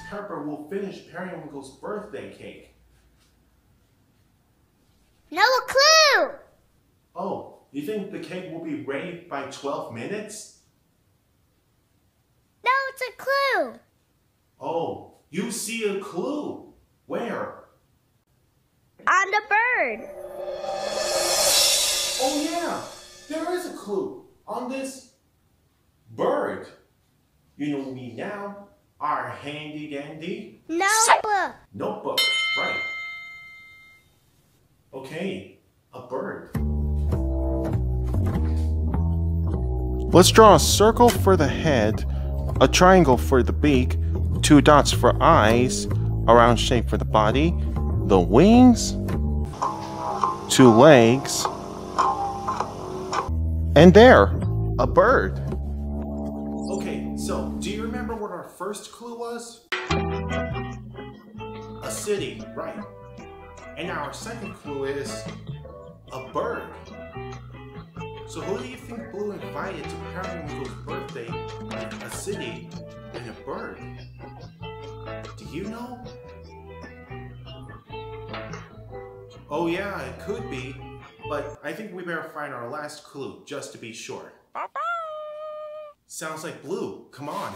Pepper will finish Periwinkle's birthday cake? No clue! Oh, you think the cake will be ready by 12 minutes? No, it's a clue. Oh, you see a clue. Where? On the bird. Oh yeah, there is a clue on this bird. You know me now, our handy dandy Notebook. notebook, right. Okay, a bird. Let's draw a circle for the head, a triangle for the beak, 2 dots for eyes, a round shape for the body, the wings, 2 legs, and there, a bird. Okay, so do you remember what our first clue was? A city, right. And now our second clue is a bird. So who do you think Blue invited to Periwinkle's birthday with a city and a bird? Do you know? Oh yeah, it could be. But I think we better find our last clue just to be sure. Sounds like Blue. Come on.